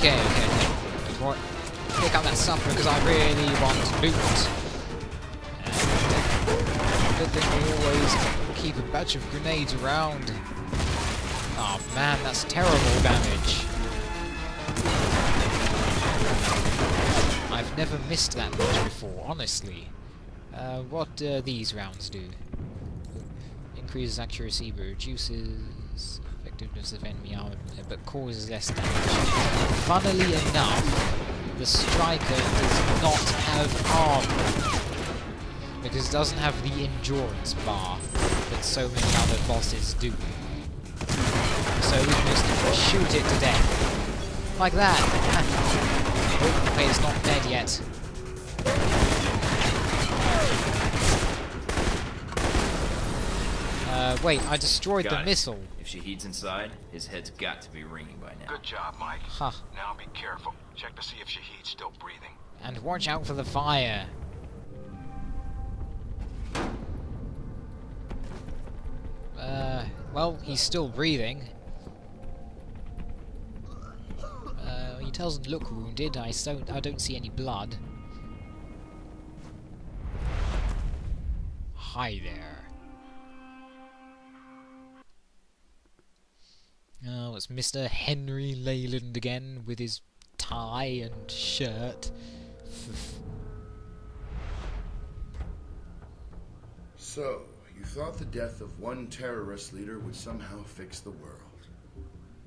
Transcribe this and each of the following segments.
Okay. Right. Pick up that supper because I really want loot. And good thing we always keep a batch of grenades around. Oh man, that's terrible damage. I've never missed that much before, honestly. What do these rounds do? Increases accuracy but reduces effectiveness of enemy armor, but causes less damage. Funnily enough, the striker does not have armor because it doesn't have the endurance bar that so many other bosses do. So we can just shoot it to death. Like that. Oh, wait, it's not dead yet. Wait, I destroyed the missile. If Shahid's inside, his head's got to be ringing by now. Good job, Mike. Huh. Now be careful. Check to see if Shahid's still breathing. And watch out for the fire. Well, he's still breathing. He doesn't look wounded. I don't see any blood. Hi there. Oh, it's Mr. Henry Leyland again with his tie and shirt. So, you thought the death of one terrorist leader would somehow fix the world.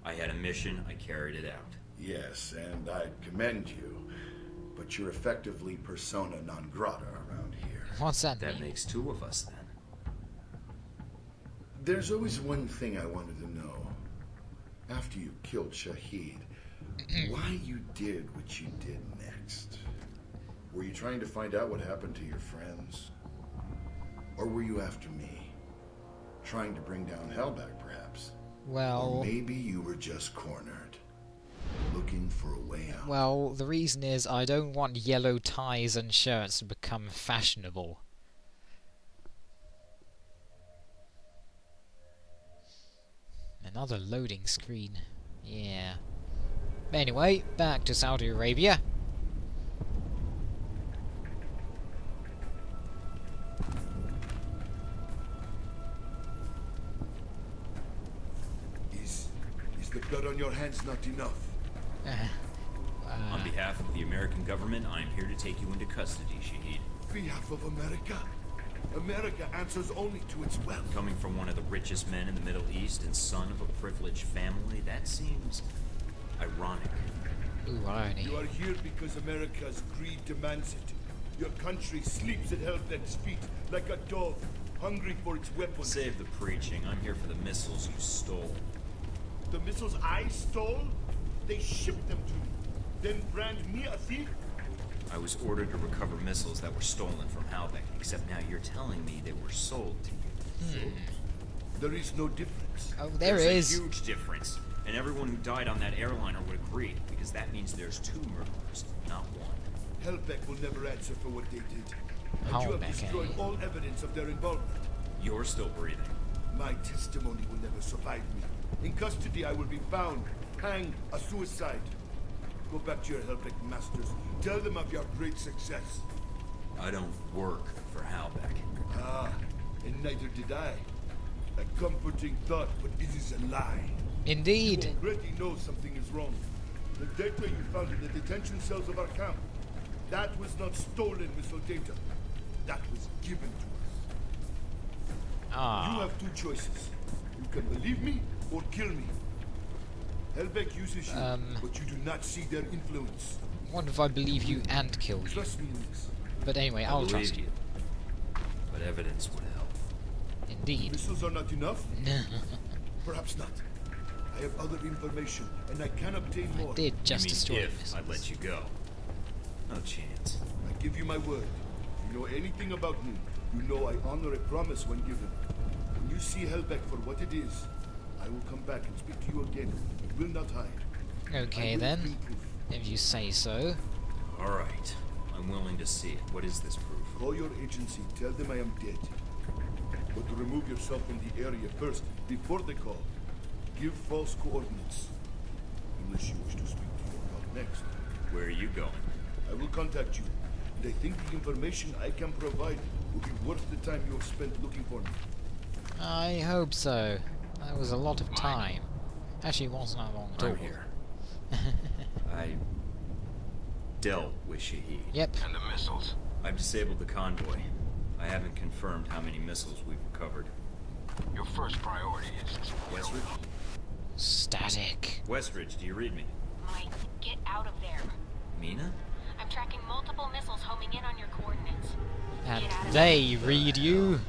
I had a mission, I carried it out. Yes, and I commend you, but you're effectively persona non grata around here. What's that That mean? makes two of us then. There's always one thing I wanted to know. After you killed Shahid, why you did what you did next? Were you trying to find out what happened to your friends? Or were you after me? Trying to bring down Halbech, perhaps? Well... Or maybe you were just cornered, looking for a way out. Well, the reason is I don't want yellow ties and shirts to become fashionable. Another loading screen. Yeah. Anyway, back to Saudi Arabia. Is the blood on your hands not enough? On behalf of the American government, I am here to take you into custody, Shahid. Behalf of America? America answers only to its wealth. Coming from one of the richest men in the Middle East and son of a privileged family, that seems ironic. Ooh, irony. You are here because America's greed demands it. Your country sleeps at Halbech's feet like a dog, hungry for its weapons. Save the preaching. I'm here for the missiles you stole. The missiles I stole? They shipped them to me. Then brand me a thief? I was ordered to recover missiles that were stolen from Halbech, except now you're telling me they were sold to you. So, there is no difference. Oh, There's a huge difference. And everyone who died on that airliner would agree, because that means there's two murderers, not one. Halbech will never answer for what they did. And you have destroyed all evidence of their involvement. You're still breathing. My testimony will never survive me. In custody, I will be bound, hanged, a suicide. Go back to your Halbech masters. Tell them of your great success. I don't work for Halbech. Ah, and neither did I. A comforting thought, but it is a lie. Indeed. You already know something is wrong. The data you found in the detention cells of our camp, that was not stolen missile data. That was given to us. Ah. You have two choices. You can believe me or kill me. Halbech uses you, but you do not see their influence. What if I believe you and kill you? Trust me in this. But anyway, I'll trust you. But evidence would help. Indeed. Missiles are not enough? Perhaps not. I have other information, and I can obtain more. I did just you mean destroy if missiles. I'd let you go. No chance. I give you my word. If you know anything about me, you know I honor a promise when given. When you see Halbech for what it is, I will come back and speak to you again. I will not hide. Okay then, if you say so. Alright. I'm willing to see it. What is this proof? Call your agency, tell them I am dead. But to remove yourself from the area first, before the call. Give false coordinates. Unless you wish to speak to your god Where are you going? I will contact you, and I think the information I can provide will be worth the time you have spent looking for me. I hope so. That was a lot of time. Actually, it wasn't that long at all. I'm here. I dealt with Shahid. Yep. And the missiles. I've disabled the convoy. I haven't confirmed how many missiles we've recovered. Your first priority is... Westridge? Static. Westridge, do you read me? Mike, get out of there. Mina? I'm tracking multiple missiles homing in on your coordinates. And Get out of they read you.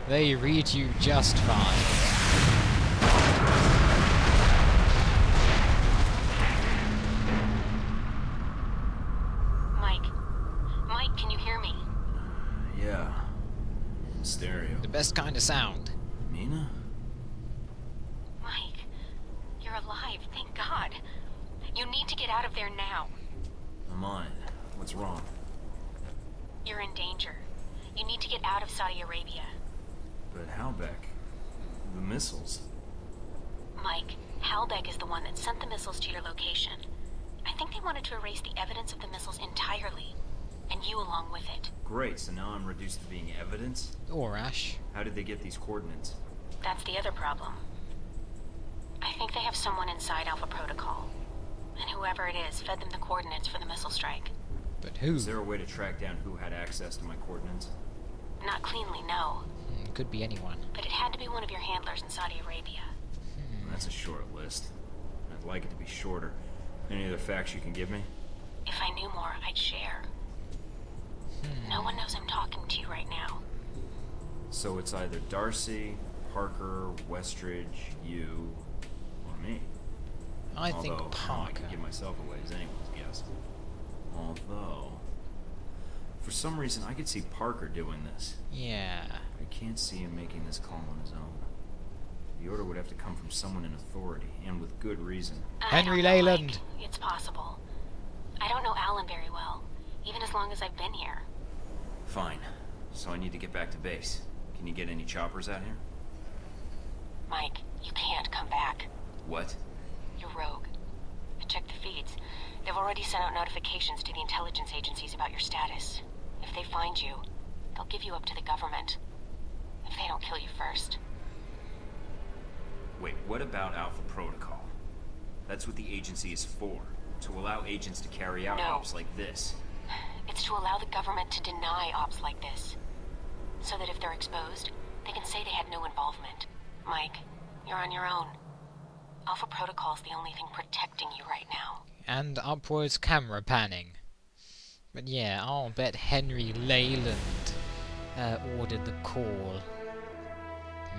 They read you just fine. Mike. Mike, can you hear me? Yeah. Stereo. The best kind of sound. Mina? Mike, you're alive, thank God. You need to get out of there now. I'm on it. What's wrong? You're in danger. You need to get out of Saudi Arabia. But Halbech... the missiles... Mike, Halbech is the one that sent the missiles to your location. I think they wanted to erase the evidence of the missiles entirely. And you along with it. Great, so now I'm reduced to being evidence? Or Ash. How did they get these coordinates? That's the other problem. I think they have someone inside Alpha Protocol. And whoever it is fed them the coordinates for the missile strike. But who? Is there a way to track down who had access to my coordinates? Not cleanly, no. Could be anyone. But it had to be one of your handlers in Saudi Arabia. That's a short list. I'd like it to be shorter. Any other facts you can give me? If I knew more, I'd share. No one knows I'm talking to you right now. So it's either Darcy, Parker, Westridge, you, or me. I think Although, I Parker. could give myself away as anyone's guess. Although, for some reason, I could see Parker doing this. Yeah. I can't see him making this call on his own. The order would have to come from someone in authority, and with good reason. Henry I don't know, Leyland. Mike. It's possible. I don't know Alan very well, even as long as I've been here. Fine. So I need to get back to base. Can you get any choppers out here? Mike, you can't come back. What? You're rogue. I checked the feeds. They've already sent out notifications to the intelligence agencies about your status. If they find you, they'll give you up to the government. If they don't kill you first. Wait, what about Alpha Protocol? That's what the agency is for. To allow agents to carry out No. ops like this. It's to allow the government to deny ops like this. So that if they're exposed, they can say they had no involvement. Mike, you're on your own. Alpha Protocol's the only thing protecting you right now. And upwards camera panning. But yeah, I'll bet Henry Leyland ordered the call.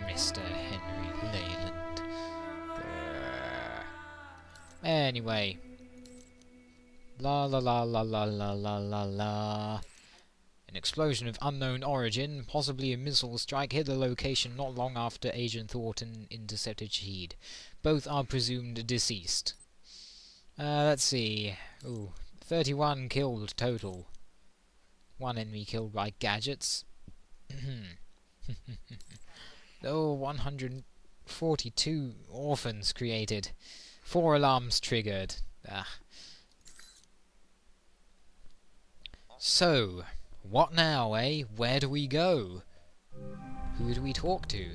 Mr. Henry Leyland. Anyway. La la la la la la la la la. An explosion of unknown origin, possibly a missile strike, hit the location not long after Agent Thornton intercepted Shahid. Both are presumed deceased. Let's see. Ooh, 31 killed total. One enemy killed by gadgets. Oh, 142 orphans created. 4 alarms triggered. Ah. So, what now, eh? Where do we go? Who do we talk to?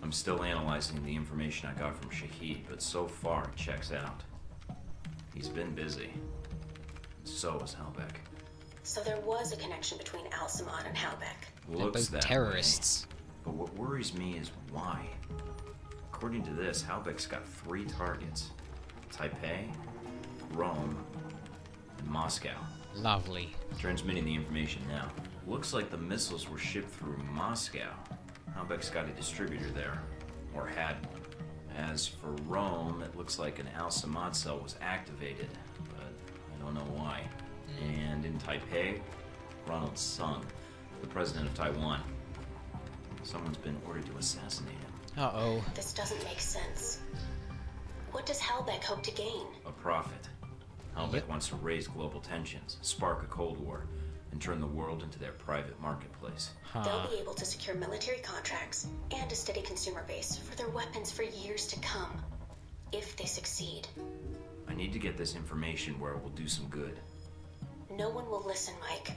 I'm still analyzing the information I got from Shahid, but so far it checks out. He's been busy. So is Halbech. So there was a connection between Al-Samad and Halbech. They're Looks both that terrorists. way. But what worries me is why. According to this, Halbech's got 3 targets. Taipei, Rome, and Moscow. Lovely. Transmitting the information now. Looks like the missiles were shipped through Moscow. Halbech's got a distributor there. Or had one. As for Rome, it looks like an Al-Samad cell was activated, but I don't know why. And in Taipei, Ronald Sung, the president of Taiwan. Someone's been ordered to assassinate him. Uh-oh. This doesn't make sense. What does Halbech hope to gain? A profit. Halbech wants to raise global tensions, spark a Cold War, and turn the world into their private marketplace. Huh. They'll be able to secure military contracts and a steady consumer base for their weapons for years to come, if they succeed. I need to get this information where it will do some good. No one will listen, Mike.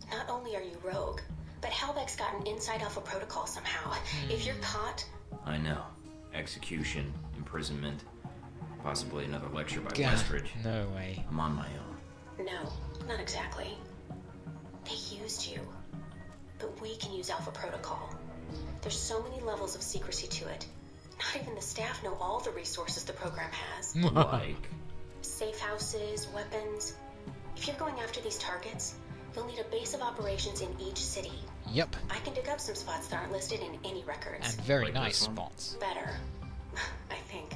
Not only are you rogue, but Halbech's got an inside Alpha protocol somehow. If you're caught... I know. Execution, imprisonment, possibly another lecture by God, Westridge. no way. I'm on my own. No, not exactly. They used you. But we can use Alpha protocol. There's so many levels of secrecy to it. Not even the staff know all the resources the program has. Like? Safe houses, weapons. If you're going after these targets, you'll need a base of operations in each city. Yep. I can dig up some spots that aren't listed in any records. And very Like nice this one? spots. Better, I think.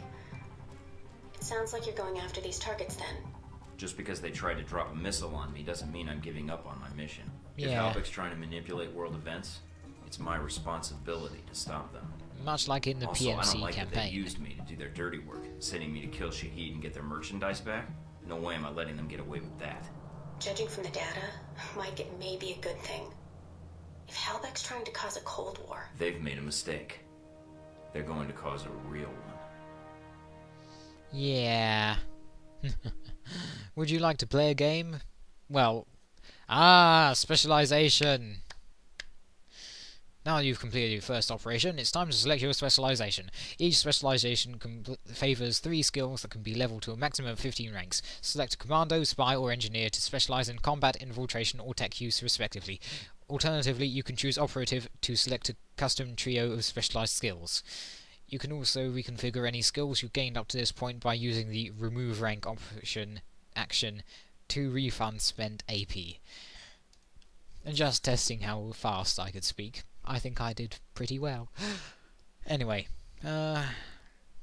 It sounds like you're going after these targets then. Just because they tried to drop a missile on me doesn't mean I'm giving up on my mission. If Yeah. Halbech's trying to manipulate world events, it's my responsibility to stop them. Much like in the Also, I don't PMC like that they campaign. used me to do their dirty work, sending me to kill Shahid and get their merchandise back. No way am I letting them get away with that. Judging from the data, Mike, it may be a good thing. If Halbech's trying to cause a Cold War... They've made a mistake. They're going to cause a real one. Yeah. Would you like to play a game? Well, specialization. Now you've completed your first operation, it's time to select your specialization. Each specialization favors 3 skills that can be leveled to a maximum of 15 ranks. Select Commando, Spy, or Engineer to specialize in combat, infiltration, or tech use, respectively. Alternatively, you can choose Operative to select a custom trio of specialized skills. You can also reconfigure any skills you've gained up to this point by using the Remove Rank option action to refund spent AP. And just testing how fast I could speak, I think I did pretty well. Anyway,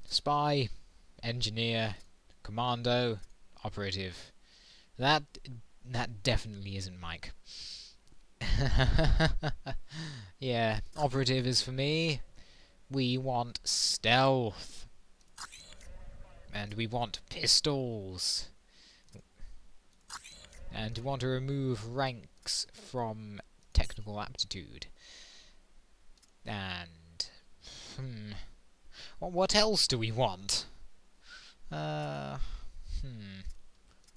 Spy, Engineer, Commando, Operative. That definitely isn't Mike. Yeah, Operative is for me. We want stealth. And we want pistols. And we want to remove ranks from technical aptitude. And... What else do we want?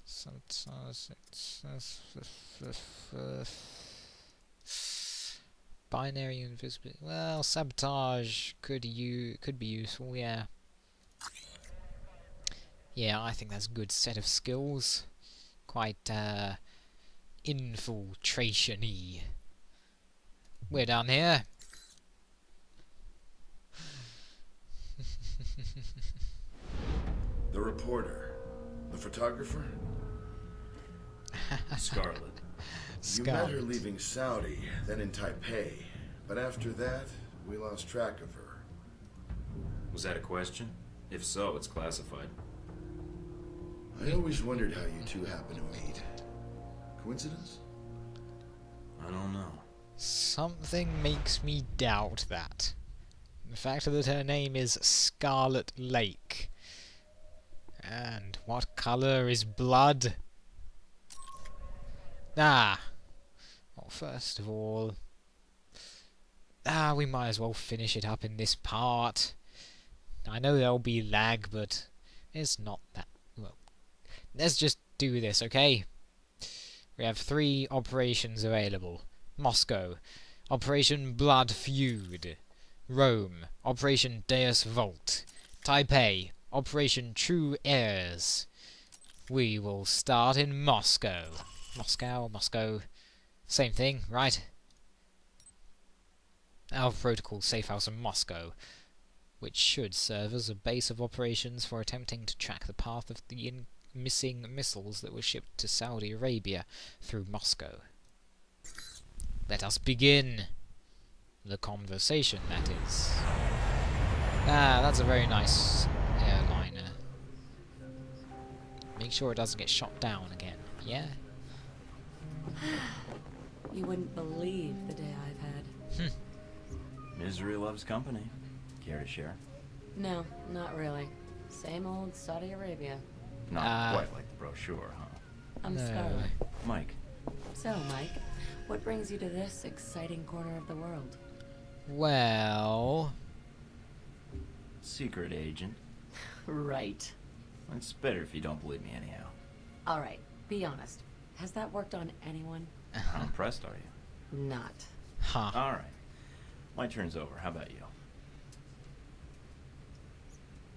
Sometimes binary invisibility. Well, sabotage could be useful. Yeah. Yeah, I think that's a good set of skills. Quite infiltration-y. We're down here. The reporter. The photographer? Scarlet. You met her leaving Saudi, then in Taipei. But after that, we lost track of her. Was that a question? If so, it's classified. I always wondered how you two happened to meet. Coincidence? I don't know. Something makes me doubt that. The fact that her name is Scarlet Lake. And what colour is blood? Well, first of all... we might as well finish it up in this part. I know there'll be lag, but it's not that... Well, let's just do this, okay? We have 3 operations available. Moscow, Operation Blood Feud. Rome, Operation Deus Volt. Taipei, Operation True Heirs. We will start in Moscow. Moscow. Same thing, right? Alpha Protocol Safe House in Moscow, which should serve as a base of operations for attempting to track the path of the missing missiles that were shipped to Saudi Arabia through Moscow. Let us begin the conversation, that is. That's a very nice airliner. Make sure it doesn't get shot down again, yeah? You wouldn't believe the day I've had. Misery loves company. Care to share? No, not really. Same old Saudi Arabia. Not quite like the brochure, huh? I'm No. Scarlet. Mike, So, Mike, what brings you to this exciting corner of the world? Well... Secret agent. Right. It's better if you don't believe me anyhow. Alright, be honest. Has that worked on anyone? How impressed are you? Not. Huh. Alright. My turn's over. How about you?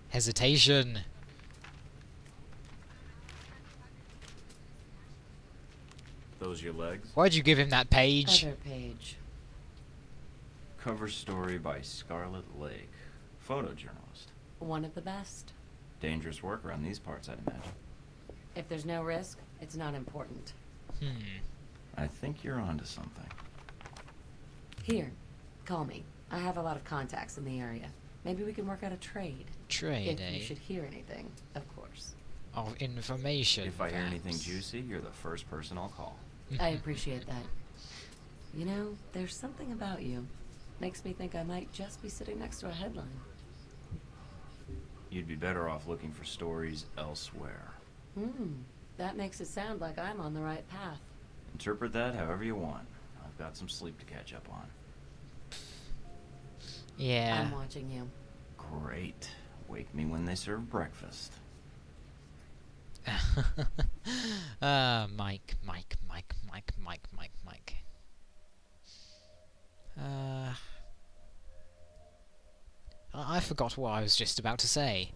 Hesitation. Those your legs? Why'd you give him that page? Other page. Cover story by Scarlet Lake. Photojournalist. One of the best. Dangerous work around these parts, I'd imagine. If there's no risk, it's not important. I think you're onto something. Here, call me. I have a lot of contacts in the area. Maybe we can work out a trade. Trade, If eh? you should hear anything, of course. Of information, If I hear anything perhaps. juicy, you're the first person I'll call. I appreciate that. You know, there's something about you. Makes me think I might just be sitting next to a headline. You'd be better off looking for stories elsewhere. That makes it sound like I'm on the right path. Interpret that however you want. I've got some sleep to catch up on. Yeah. I'm watching you. Great. Wake me when they serve breakfast. Mike. I forgot what I was just about to say.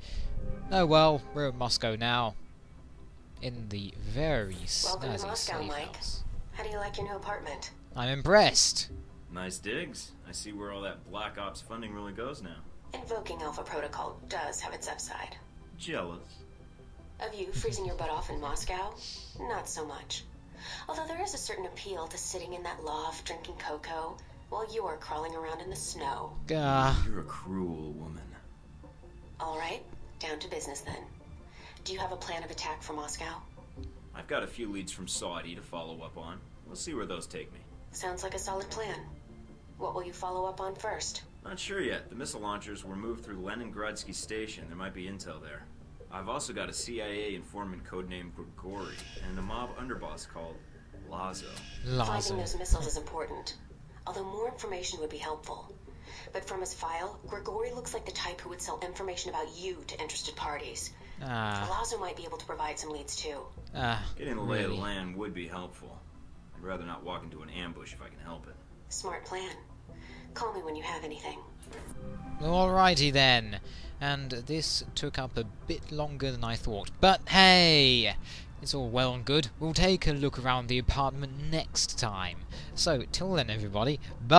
Oh well, we're in Moscow now. In the very Welcome to snazzy Moscow, safe Mike. house. How do you like your new apartment? I'm impressed. Nice digs. I see where all that Black Ops funding really goes now. Invoking Alpha Protocol does have its upside. Jealous. Of you freezing your butt off in Moscow? Not so much. Although there is a certain appeal to sitting in that loft drinking cocoa while you are crawling around in the snow. Gah. You're a cruel woman. All right, down to business then. Do you have a plan of attack for Moscow? I've got a few leads from Saudi to follow up on. We'll see where those take me. Sounds like a solid plan. What will you follow up on first? Not sure yet. The missile launchers were moved through Leningradsky Station. There might be intel there. I've also got a CIA informant codenamed Grigori and a mob underboss called Lazo. Finding those missiles is important, although more information would be helpful. But from his file, Grigori looks like the type who would sell information about you to interested parties. Lazo might be able to provide some leads too. Getting the lay of the land would be helpful. I'd rather not walk into an ambush if I can help it. Smart plan. Call me when you have anything. Alrighty then. And this took up a bit longer than I thought. But hey! It's all well and good. We'll take a look around the apartment next time. So, till then everybody, bye!